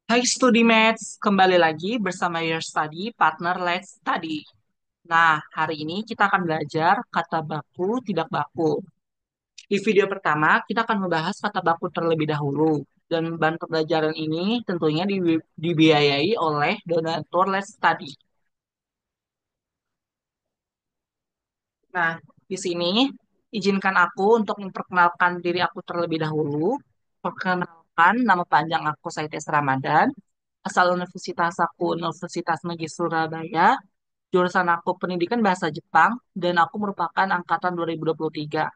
Hai Studimates, kembali lagi bersama Your Study Partner Let's Study. Nah, hari ini kita akan belajar kata baku tidak baku. Di video pertama, kita akan membahas kata baku terlebih dahulu. Dan bahan pembelajaran ini tentunya dibiayai oleh donatur Let's Study. Nah, di sini izinkan aku untuk memperkenalkan diri aku terlebih dahulu. Perkenalkan, nama panjang aku Saites Ramadan. Asal universitas aku Universitas Negeri Surabaya. Jurusan aku Pendidikan Bahasa Jepang dan aku merupakan angkatan 2023.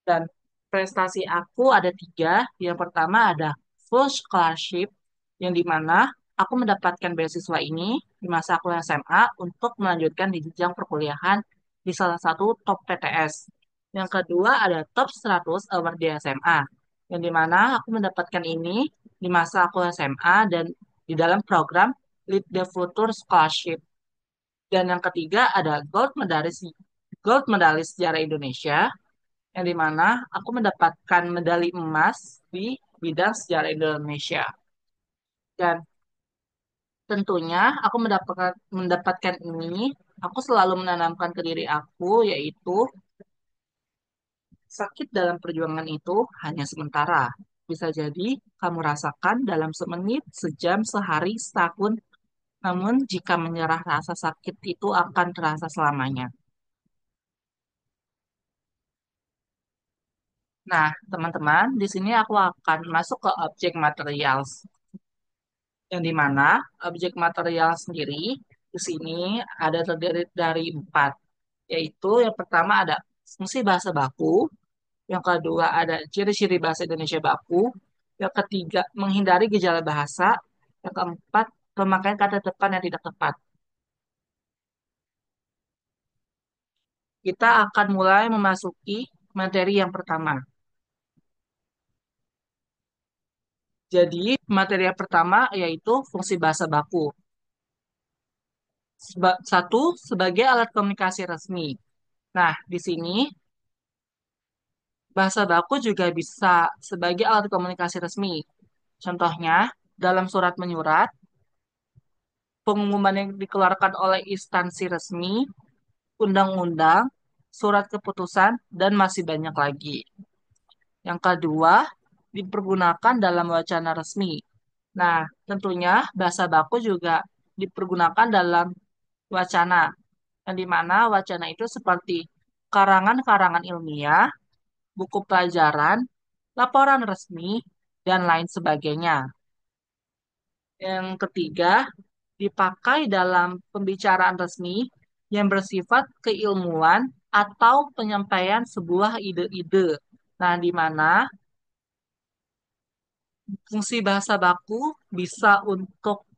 Dan prestasi aku ada tiga. Yang pertama ada full scholarship, yang dimana aku mendapatkan beasiswa ini di masa aku SMA untuk melanjutkan di jenjang perkuliahan di salah satu top PTS. Yang kedua ada top 100 award di SMA, yang dimana aku mendapatkan ini di masa aku SMA dan di dalam program Lead the Future Scholarship. Dan yang ketiga ada gold medalis sejarah Indonesia, yang dimana aku mendapatkan medali emas di bidang sejarah Indonesia. Dan tentunya aku mendapatkan ini, aku selalu menanamkan ke diri aku, yaitu sakit dalam perjuangan itu hanya sementara. Bisa jadi kamu rasakan dalam semenit, sejam, sehari, setahun, namun jika menyerah rasa sakit itu akan terasa selamanya. Nah, teman-teman, di sini aku akan masuk ke objek materials, yang dimana objek material sendiri di sini ada terdiri dari empat, yaitu yang pertama ada fungsi bahasa baku, yang kedua ada ciri-ciri bahasa Indonesia baku, yang ketiga menghindari gejala bahasa, yang keempat pemakaian kata depan yang tidak tepat. Kita akan mulai memasuki materi yang pertama. Jadi, materi yang pertama yaitu fungsi bahasa baku. Satu, sebagai alat komunikasi resmi. Nah, di sini bahasa baku juga bisa sebagai alat komunikasi resmi. Contohnya, dalam surat menyurat, pengumuman yang dikeluarkan oleh instansi resmi, undang-undang, surat keputusan, dan masih banyak lagi. Yang kedua, dipergunakan dalam wacana resmi. Nah, tentunya bahasa baku juga dipergunakan dalam wacana, yang dimana wacana itu seperti karangan-karangan ilmiah, buku pelajaran, laporan resmi, dan lain sebagainya. Yang ketiga, dipakai dalam pembicaraan resmi yang bersifat keilmuan atau penyampaian sebuah ide-ide. Nah, di mana fungsi bahasa baku bisa untuk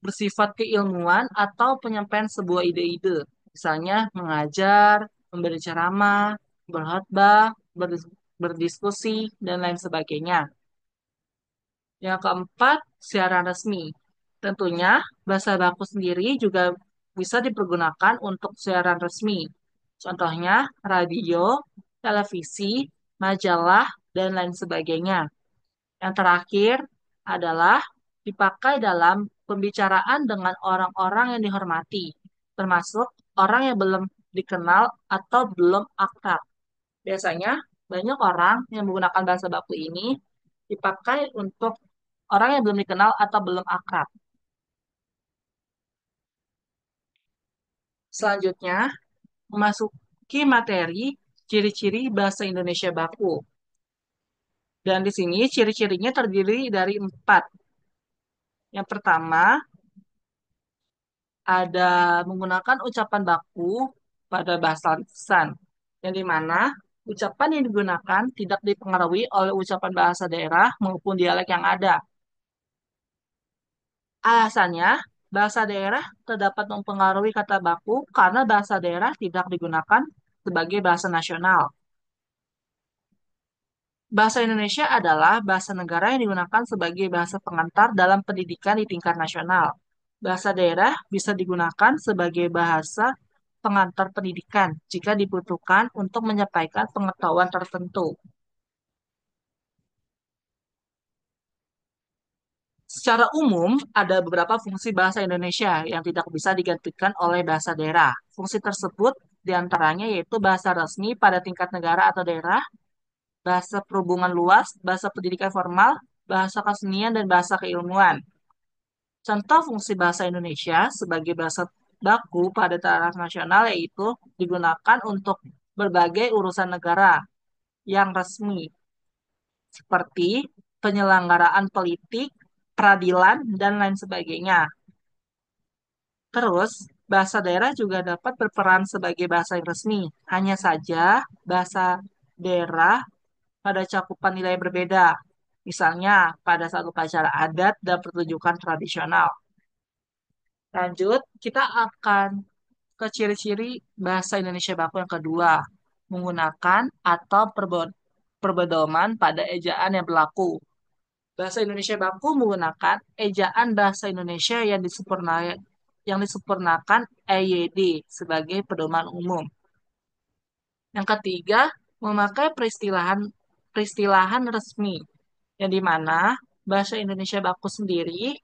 bersifat keilmuan atau penyampaian sebuah ide-ide. Misalnya mengajar, memberi ceramah, berkhotbah, berdiskusi, dan lain sebagainya. Yang keempat, siaran resmi. Tentunya, bahasa baku sendiri juga bisa dipergunakan untuk siaran resmi. Contohnya, radio, televisi, majalah, dan lain sebagainya. Yang terakhir adalah dipakai dalam pembicaraan dengan orang-orang yang dihormati, termasuk orang yang belum dikenal atau belum akrab. Biasanya, banyak orang yang menggunakan bahasa baku ini dipakai untuk orang yang belum dikenal atau belum akrab. Selanjutnya, memasuki materi ciri-ciri bahasa Indonesia baku. Dan di sini ciri-cirinya terdiri dari empat. Yang pertama, ada menggunakan ucapan baku pada bahasa lisan, yang dimana ucapan yang digunakan tidak dipengaruhi oleh ucapan bahasa daerah maupun dialek yang ada. Alasannya, bahasa daerah terdapat mempengaruhi kata baku karena bahasa daerah tidak digunakan sebagai bahasa nasional. Bahasa Indonesia adalah bahasa negara yang digunakan sebagai bahasa pengantar dalam pendidikan di tingkat nasional. Bahasa daerah bisa digunakan sebagai bahasa pengantar pendidikan jika dibutuhkan untuk menyampaikan pengetahuan tertentu. Secara umum, ada beberapa fungsi bahasa Indonesia yang tidak bisa digantikan oleh bahasa daerah. Fungsi tersebut diantaranya yaitu bahasa resmi pada tingkat negara atau daerah, bahasa perhubungan luas, bahasa pendidikan formal, bahasa kesenian, dan bahasa keilmuan. Contoh fungsi bahasa Indonesia sebagai bahasa baku pada taraf nasional yaitu digunakan untuk berbagai urusan negara yang resmi, seperti penyelenggaraan politik, peradilan, dan lain sebagainya. Terus, bahasa daerah juga dapat berperan sebagai bahasa yang resmi. Hanya saja, bahasa daerah pada cakupan nilai berbeda. Misalnya, pada saat upacara adat dan pertunjukan tradisional. Lanjut, kita akan ke ciri-ciri bahasa Indonesia baku yang kedua, menggunakan atau perbedoman pada ejaan yang berlaku. Bahasa Indonesia baku menggunakan ejaan bahasa Indonesia yang disempurnakan EYD sebagai pedoman umum. Yang ketiga, memakai peristilahan resmi, yang dimana bahasa Indonesia baku sendiri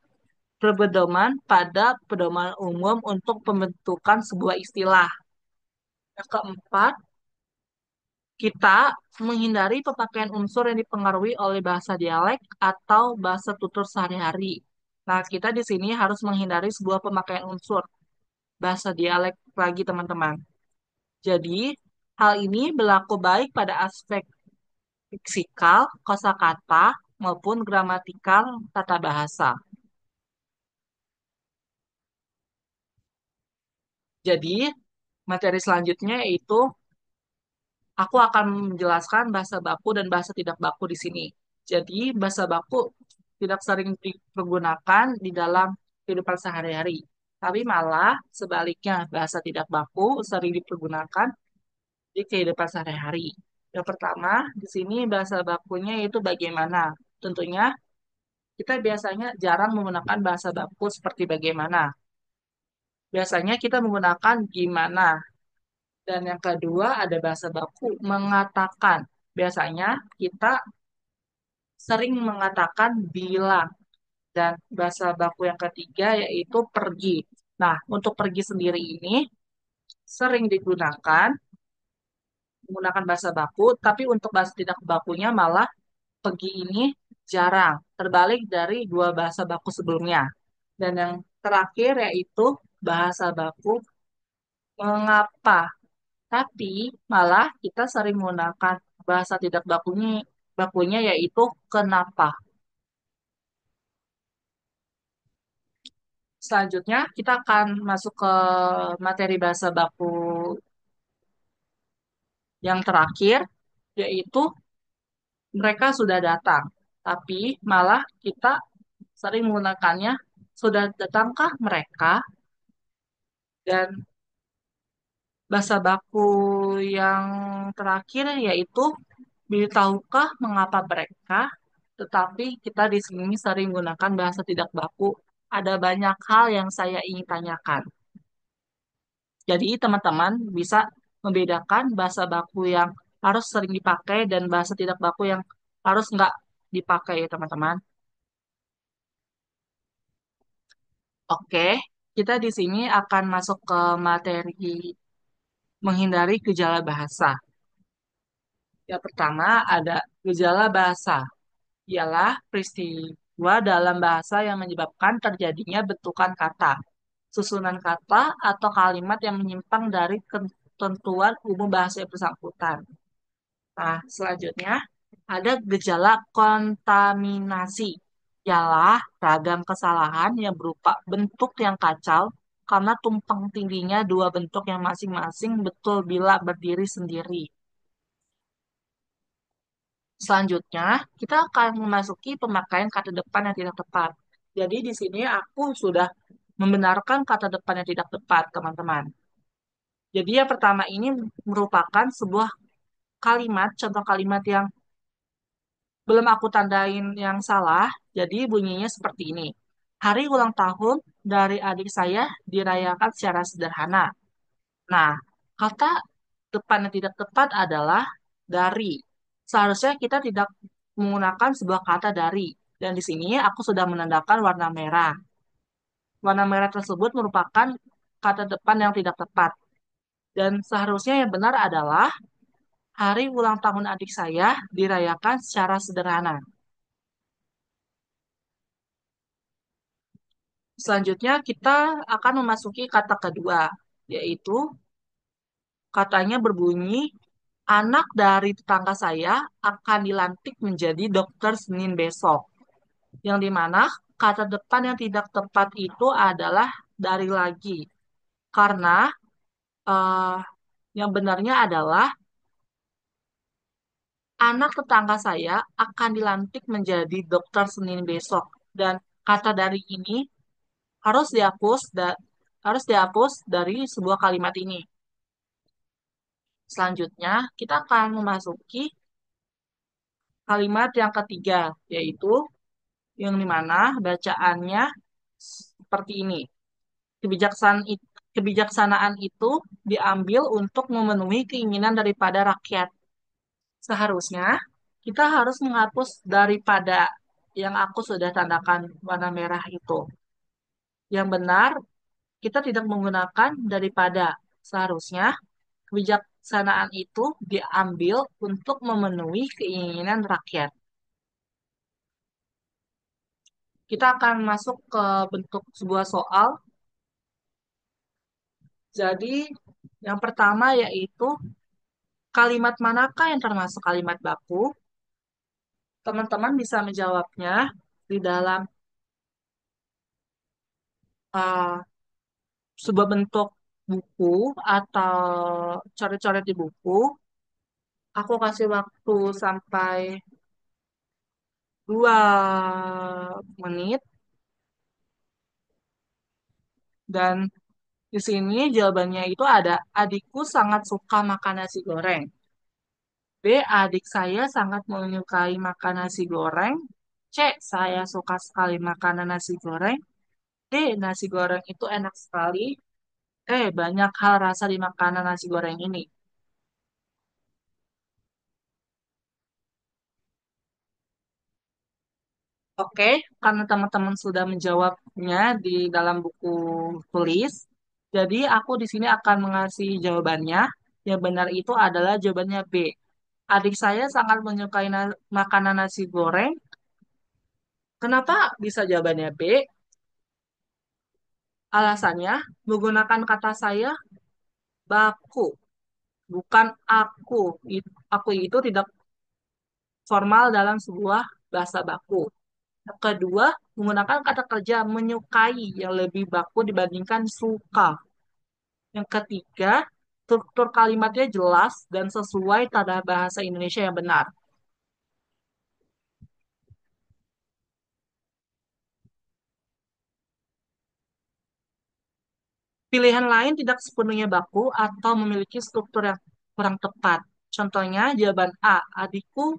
berpedoman pada pedoman umum untuk pembentukan sebuah istilah. Yang keempat, kita menghindari pemakaian unsur yang dipengaruhi oleh bahasa dialek atau bahasa tutur sehari-hari. Nah, kita di sini harus menghindari sebuah pemakaian unsur bahasa dialek lagi, teman-teman. Jadi, hal ini berlaku baik pada aspek leksikal, kosakata, maupun gramatikal tata bahasa. Jadi, materi selanjutnya yaitu aku akan menjelaskan bahasa baku dan bahasa tidak baku di sini. Jadi, bahasa baku tidak sering dipergunakan di dalam kehidupan sehari-hari, tapi malah sebaliknya, bahasa tidak baku sering dipergunakan di kehidupan sehari-hari. Yang pertama, di sini bahasa bakunya itu bagaimana? Tentunya kita biasanya jarang menggunakan bahasa baku seperti bagaimana. Biasanya kita menggunakan gimana. Dan yang kedua ada bahasa baku mengatakan. Biasanya kita sering mengatakan bilang. Dan bahasa baku yang ketiga yaitu pergi. Nah, untuk pergi sendiri ini sering digunakan menggunakan bahasa baku, tapi untuk bahasa tidak bakunya malah pergi ini jarang, terbalik dari dua bahasa baku sebelumnya. Dan yang terakhir yaitu bahasa baku mengapa. Tapi malah kita sering menggunakan bahasa tidak bakunya yaitu kenapa. Selanjutnya kita akan masuk ke materi bahasa baku yang terakhir yaitu mereka sudah datang. Tapi malah kita sering menggunakannya sudah datangkah mereka, dan bahasa baku yang terakhir yaitu tahukah mengapa mereka, tetapi kita di sini sering menggunakan bahasa tidak baku. Ada banyak hal yang saya ingin tanyakan. Jadi teman-teman bisa membedakan bahasa baku yang harus sering dipakai dan bahasa tidak baku yang harus nggak dipakai ya teman-teman. Oke, kita di sini akan masuk ke materi menghindari gejala bahasa. Yang pertama ada gejala bahasa, ialah peristiwa dalam bahasa yang menyebabkan terjadinya bentukan kata, susunan kata, atau kalimat yang menyimpang dari ketentuan umum bahasa yang bersangkutan. Nah, selanjutnya ada gejala kontaminasi, ialah ragam kesalahan yang berupa bentuk yang kacau karena tumpang tindihnya dua bentuk yang masing-masing betul bila berdiri sendiri. Selanjutnya, kita akan memasuki pemakaian kata depan yang tidak tepat. Jadi di sini aku sudah membenarkan kata depan yang tidak tepat, teman-teman. Jadi yang pertama ini merupakan sebuah kalimat, contoh kalimat yang belum aku tandain yang salah. Jadi bunyinya seperti ini. Hari ulang tahun dari adik saya dirayakan secara sederhana. Nah, kata depan yang tidak tepat adalah dari. Seharusnya kita tidak menggunakan sebuah kata dari. Dan di sini aku sudah menandakan warna merah. Warna merah tersebut merupakan kata depan yang tidak tepat. Dan seharusnya yang benar adalah hari ulang tahun adik saya dirayakan secara sederhana. Selanjutnya kita akan memasuki kata kedua, yaitu katanya berbunyi, anak dari tetangga saya akan dilantik menjadi dokter Senin besok. Yang dimana kata depan yang tidak tepat itu adalah dari lagi. Karena eh, yang benarnya adalah anak tetangga saya akan dilantik menjadi dokter Senin besok. Dan kata dari ini harus dihapus dari sebuah kalimat ini. Selanjutnya, kita akan memasuki kalimat yang ketiga, yaitu yang dimana bacaannya seperti ini. Kebijaksanaan itu diambil untuk memenuhi keinginan daripada rakyat. Seharusnya kita harus menghapus daripada yang aku sudah tandakan warna merah itu. Yang benar, kita tidak menggunakan daripada. Seharusnya kebijaksanaan itu diambil untuk memenuhi keinginan rakyat. Kita akan masuk ke bentuk sebuah soal. Jadi, yang pertama yaitu kalimat manakah yang termasuk kalimat baku? Teman-teman bisa menjawabnya di dalam uh, sebuah bentuk buku atau coret-coret di buku. Aku kasih waktu sampai 2 menit dan di sini jawabannya itu ada adikku sangat suka makan nasi goreng. B. Adik saya sangat menyukai makan nasi goreng. C. Saya suka sekali makanan nasi goreng. D. Nasi goreng itu enak sekali. E. Banyak hal rasa di makanan nasi goreng ini. Oke, karena teman-teman sudah menjawabnya di dalam buku tulis, jadi aku di sini akan mengasih jawabannya. Yang benar itu adalah jawabannya B. Adik saya sangat menyukai makanan nasi goreng. Kenapa bisa jawabannya B? Alasannya menggunakan kata saya baku, bukan aku. Aku itu tidak formal dalam sebuah bahasa baku. Yang kedua, menggunakan kata kerja menyukai yang lebih baku dibandingkan suka. Yang ketiga, struktur kalimatnya jelas dan sesuai tanda bahasa Indonesia yang benar. Pilihan lain tidak sepenuhnya baku atau memiliki struktur yang kurang tepat. Contohnya, jawaban A, adikku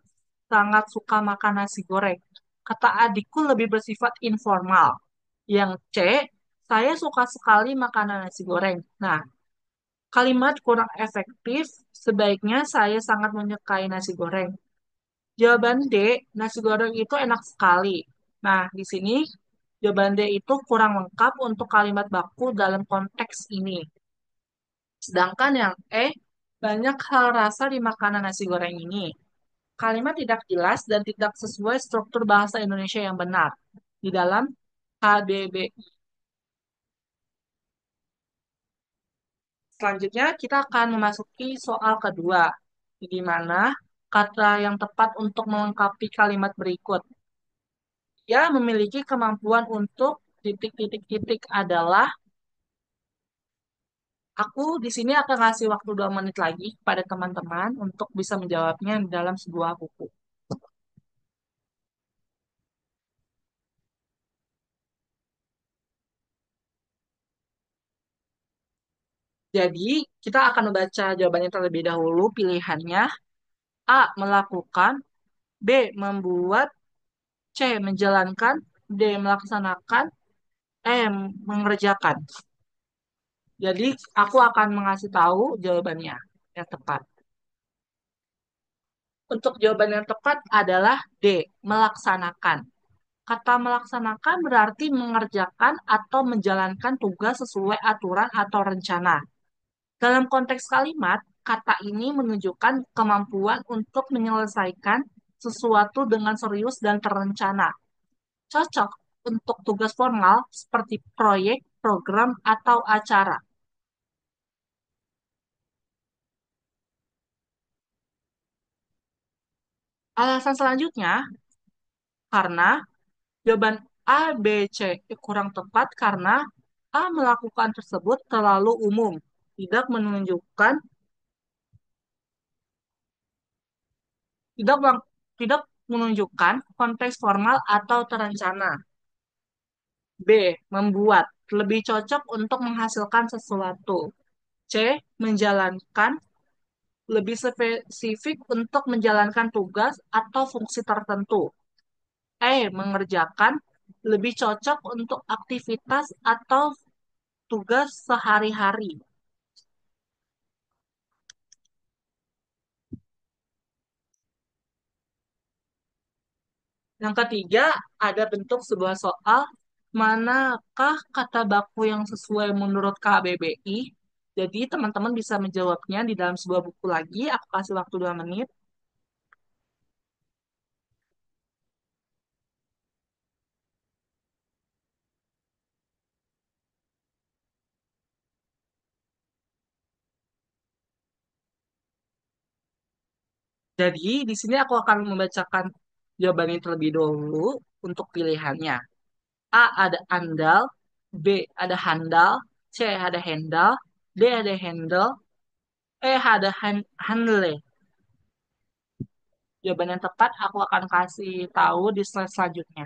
sangat suka makan nasi goreng. Kata adikku lebih bersifat informal. Yang C, saya suka sekali makanan nasi goreng. Nah, kalimat kurang efektif, sebaiknya saya sangat menyukai nasi goreng. Jawaban D, nasi goreng itu enak sekali. Nah, di sini jawaban D itu kurang lengkap untuk kalimat baku dalam konteks ini. Sedangkan yang E, banyak hal rasa di makanan nasi goreng ini. Kalimat tidak jelas dan tidak sesuai struktur bahasa Indonesia yang benar. Di dalam KBBI. Selanjutnya, kita akan memasuki soal kedua, di mana kata yang tepat untuk melengkapi kalimat berikut. Dia memiliki kemampuan untuk titik-titik-titik adalah, aku di sini akan kasih waktu 2 menit lagi kepada teman-teman untuk bisa menjawabnya di dalam sebuah buku. Jadi, kita akan membaca jawabannya terlebih dahulu. Pilihannya A. Melakukan, B. Membuat, C. Menjalankan, D. Melaksanakan, E. Mengerjakan. Jadi, aku akan mengasih tahu jawabannya yang tepat. Untuk jawaban yang tepat adalah D. Melaksanakan. Kata melaksanakan berarti mengerjakan atau menjalankan tugas sesuai aturan atau rencana. Dalam konteks kalimat, kata ini menunjukkan kemampuan untuk menyelesaikan sesuatu dengan serius dan terencana. Cocok untuk tugas formal seperti proyek, program, atau acara. Alasan selanjutnya, karena jawaban A, B, C kurang tepat karena A melakukan tersebut terlalu umum, tidak menunjukkan, tidak tidak menunjukkan konteks formal atau terencana. B. Membuat lebih cocok untuk menghasilkan sesuatu. C. Menjalankan lebih spesifik untuk menjalankan tugas atau fungsi tertentu. Mengerjakan lebih cocok untuk aktivitas atau tugas sehari-hari. Yang ketiga, ada bentuk sebuah soal, manakah kata baku yang sesuai menurut KBBI? Jadi teman-teman bisa menjawabnya di dalam sebuah buku lagi. Aku kasih waktu 2 menit. Jadi di sini aku akan membacakan jawabannya terlebih dahulu untuk pilihannya. A ada andal, B ada handal, C ada handal, D ada handle, ada handle. Jawaban yang tepat aku akan kasih tahu di slide selanjutnya.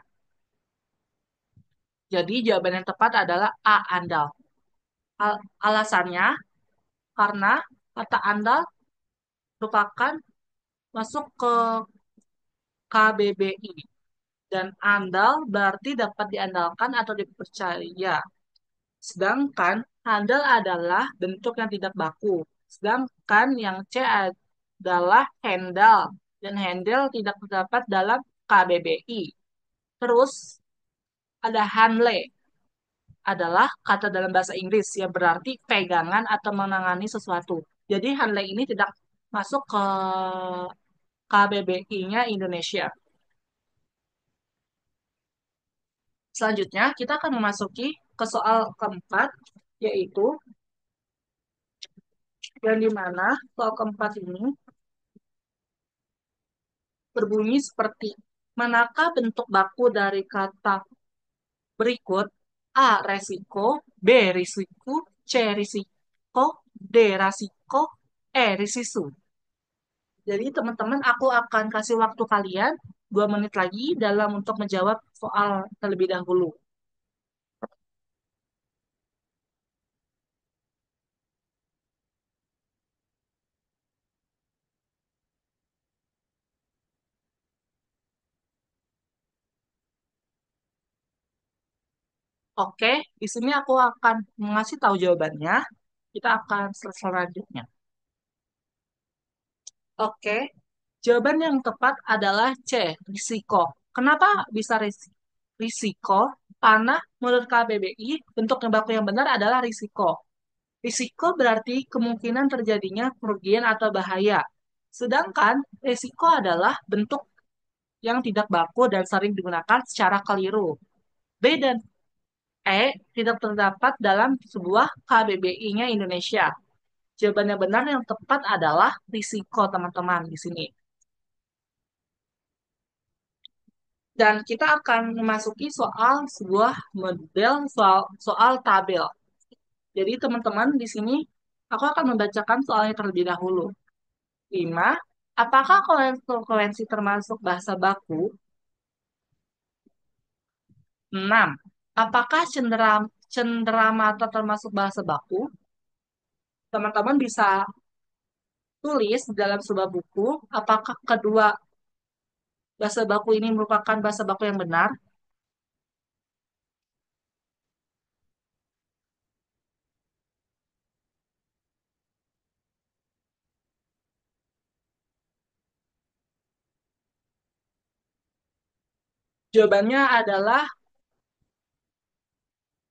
Jadi jawaban yang tepat adalah A andal. Alasannya karena kata andal merupakan masuk ke KBBI dan andal berarti dapat diandalkan atau dipercaya. Sedangkan handle adalah bentuk yang tidak baku. Sedangkan yang C adalah handle. Dan handle tidak terdapat dalam KBBI. Terus ada handle adalah kata dalam bahasa Inggris yang berarti pegangan atau menangani sesuatu. Jadi handle ini tidak masuk ke KBBI-nya Indonesia. Selanjutnya, kita akan memasuki ke soal keempat, yaitu yang dimana soal keempat ini berbunyi seperti manakah bentuk baku dari kata berikut? A. Resiko, B. Risiko, C. Risiko, D. Rasiko, Risisu. Jadi teman-teman aku akan kasih waktu kalian 2 menit lagi dalam untuk menjawab soal terlebih dahulu. Oke, di sini aku akan mengasih tahu jawabannya. Kita akan selanjutnya. Oke, jawaban yang tepat adalah C, risiko. Kenapa bisa risiko? Karena menurut KBBI, bentuk baku yang benar adalah risiko. Risiko berarti kemungkinan terjadinya kerugian atau bahaya. Sedangkan risiko adalah bentuk yang tidak baku dan sering digunakan secara keliru. B dan tidak terdapat dalam sebuah KBBI-nya Indonesia. Jawaban yang benar yang tepat adalah risiko, teman-teman, di sini. Dan kita akan memasuki soal sebuah model soal tabel. Jadi teman-teman di sini aku akan membacakan soalnya terlebih dahulu. 5. Apakah konsekuensi termasuk bahasa baku? 6. Apakah cenderamata termasuk bahasa baku? Teman-teman bisa tulis dalam sebuah buku apakah kedua bahasa baku ini merupakan bahasa baku yang benar. Jawabannya adalah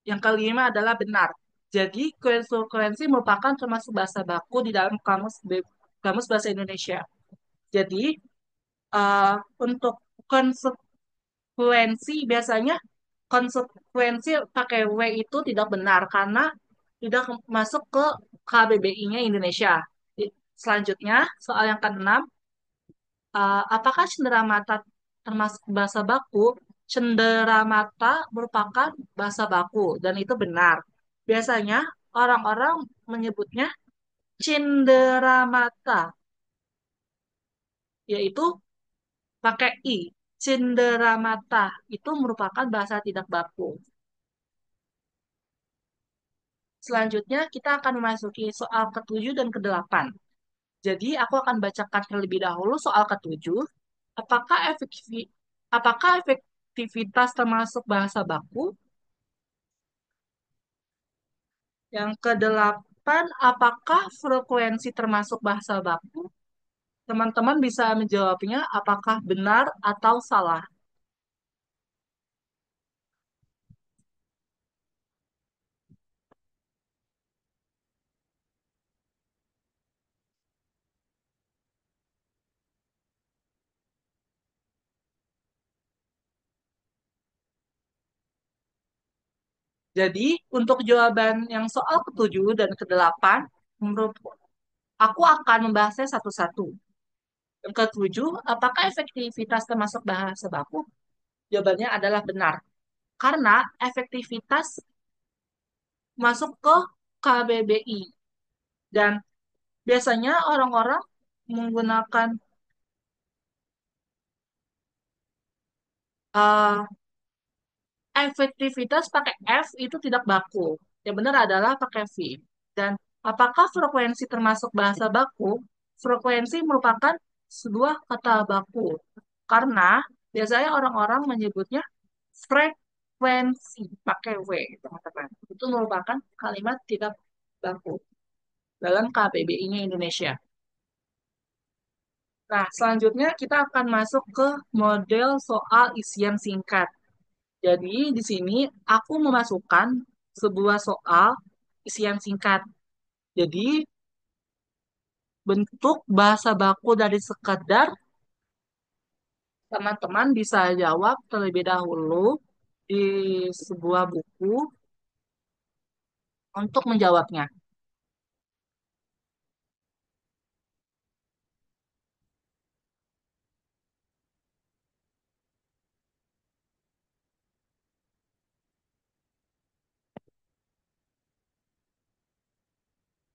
yang kelima adalah benar. Jadi, konsekuensi merupakan termasuk bahasa baku di dalam kamus bahasa Indonesia. Jadi, eh, untuk konsekuensi biasanya konsekuensi pakai W itu tidak benar karena tidak masuk ke KBBI-nya Indonesia. Selanjutnya, soal yang keenam, apakah cenderamata termasuk bahasa baku? Cenderamata merupakan bahasa baku dan itu benar. Biasanya orang-orang menyebutnya cenderamata, yaitu pakai I. Cenderamata itu merupakan bahasa tidak baku. Selanjutnya, kita akan memasuki soal ketujuh dan kedelapan. Jadi, aku akan bacakan terlebih dahulu soal ketujuh. Apakah apakah efektivitas termasuk bahasa baku? Yang kedelapan, apakah frekuensi termasuk bahasa baku? Teman-teman bisa menjawabnya apakah benar atau salah. Jadi, untuk jawaban yang soal ketujuh dan kedelapan, menurut aku akan membahasnya satu-satu. Yang ketujuh, apakah efektivitas termasuk bahasa baku? Jawabannya adalah benar. Karena efektivitas masuk ke KBBI. Dan biasanya orang-orang menggunakan uh, efektivitas pakai F itu tidak baku. Yang benar adalah pakai V. Dan apakah frekuensi termasuk bahasa baku? Frekuensi merupakan sebuah kata baku. Karena biasanya orang-orang menyebutnya frekuensi pakai W, teman-teman. Itu merupakan kalimat tidak baku dalam KBBI-nya Indonesia. Nah, selanjutnya kita akan masuk ke model soal isian singkat. Jadi, di sini aku memasukkan sebuah soal isian singkat. Jadi, bentuk bahasa baku dari sekedar, teman-teman bisa jawab terlebih dahulu di sebuah buku untuk menjawabnya.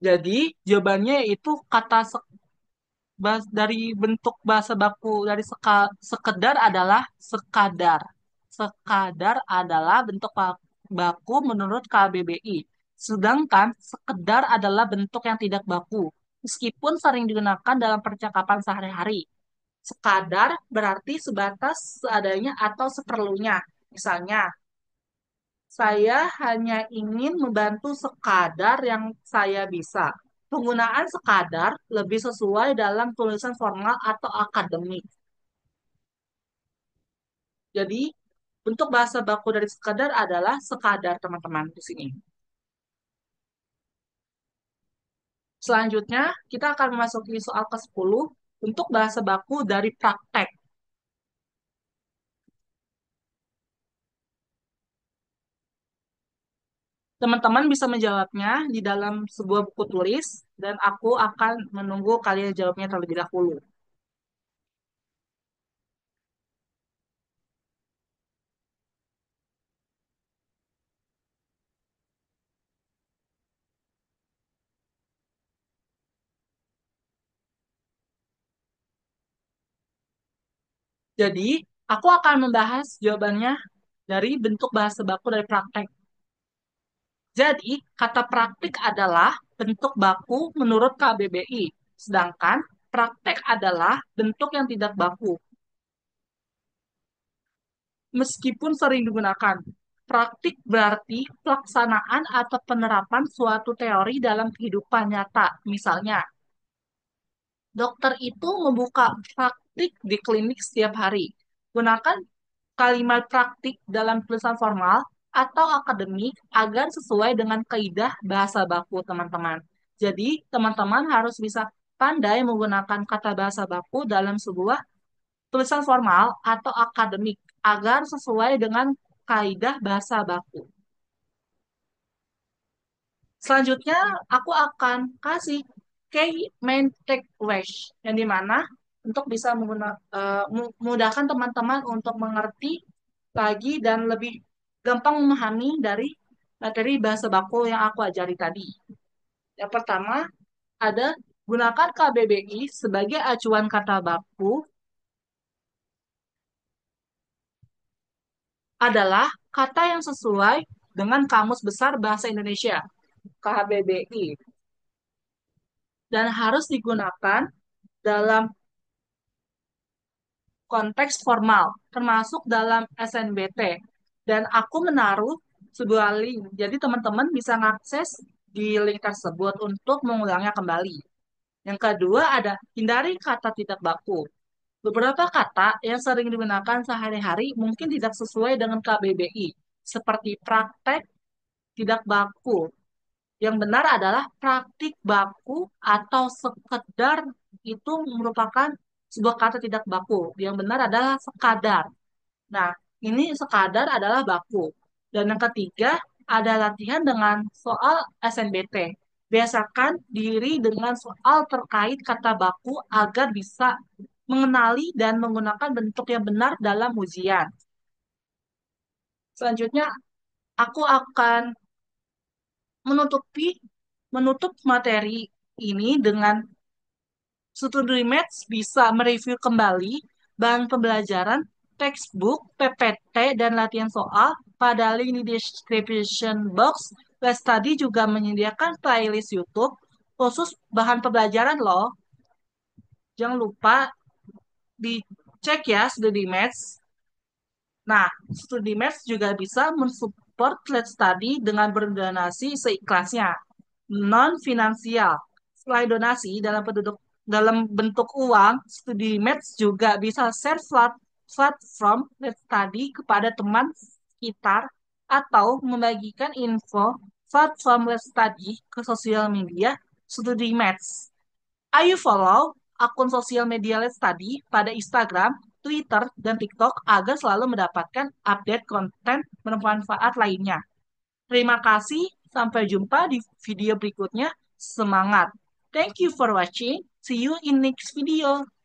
Jadi, jawabannya itu kata dari bentuk bahasa baku dari sekedar adalah sekadar. Sekadar adalah bentuk baku menurut KBBI. Sedangkan sekedar adalah bentuk yang tidak baku, meskipun sering digunakan dalam percakapan sehari-hari. Sekadar berarti sebatas seadanya atau seperlunya. Misalnya, saya hanya ingin membantu sekadar yang saya bisa. Penggunaan sekadar lebih sesuai dalam tulisan formal atau akademik. Jadi, bentuk bahasa baku dari sekadar adalah sekadar, teman-teman, di sini. Selanjutnya, kita akan memasuki soal ke-10, bentuk bahasa baku dari praktek. Teman-teman bisa menjawabnya di dalam sebuah buku tulis, dan aku akan menunggu kalian jawabnya terlebih dahulu. Jadi, aku akan membahas jawabannya dari bentuk bahasa baku dari praktek. Jadi, kata praktik adalah bentuk baku menurut KBBI, sedangkan praktek adalah bentuk yang tidak baku, meskipun sering digunakan. Praktik berarti pelaksanaan atau penerapan suatu teori dalam kehidupan nyata. Misalnya, dokter itu membuka praktik di klinik setiap hari. Gunakan kalimat praktik dalam tulisan formal atau akademik agar sesuai dengan kaidah bahasa baku teman-teman. Jadi, teman-teman harus bisa pandai menggunakan kata bahasa baku dalam sebuah tulisan formal atau akademik agar sesuai dengan kaidah bahasa baku. Selanjutnya, aku akan kasih key main takeaways yang dimana untuk bisa memudahkan teman-teman untuk mengerti lagi dan lebih gampang memahami dari materi bahasa baku yang aku ajari tadi. Yang pertama, ada gunakan KBBI sebagai acuan kata baku adalah kata yang sesuai dengan Kamus Besar Bahasa Indonesia, KBBI, dan harus digunakan dalam konteks formal, termasuk dalam SNBT. Dan aku menaruh sebuah link, jadi teman-teman bisa mengakses di link tersebut untuk mengulangnya kembali. Yang kedua ada hindari kata tidak baku. Beberapa kata yang sering digunakan sehari-hari mungkin tidak sesuai dengan KBBI, seperti praktek tidak baku. Yang benar adalah praktik baku atau sekedar itu merupakan sebuah kata tidak baku. Yang benar adalah sekadar. Nah, ini sekadar adalah baku. Dan yang ketiga, ada latihan dengan soal SNBT. Biasakan diri dengan soal terkait kata baku agar bisa mengenali dan menggunakan bentuk yang benar dalam ujian. Selanjutnya, aku akan menutupi menutup materi ini dengan Studi Match bisa mereview kembali bahan pembelajaran, textbook, PPT, dan latihan soal pada link di description box. Let's Study juga menyediakan playlist YouTube khusus bahan pembelajaran loh. Jangan lupa dicek ya Studi Match. Nah, Studi Match juga bisa mensupport Let's Study dengan berdonasi seikhlasnya, non finansial. Selain donasi dalam bentuk uang, Studi Match juga bisa share platform Let's Study kepada teman sekitar atau membagikan info platform Let's Study ke sosial media Studi Match. Ayo follow akun sosial media Let's Study pada Instagram, Twitter, dan TikTok agar selalu mendapatkan update konten bermanfaat lainnya. Terima kasih, sampai jumpa di video berikutnya. Semangat! Thank you for watching. See you in next video.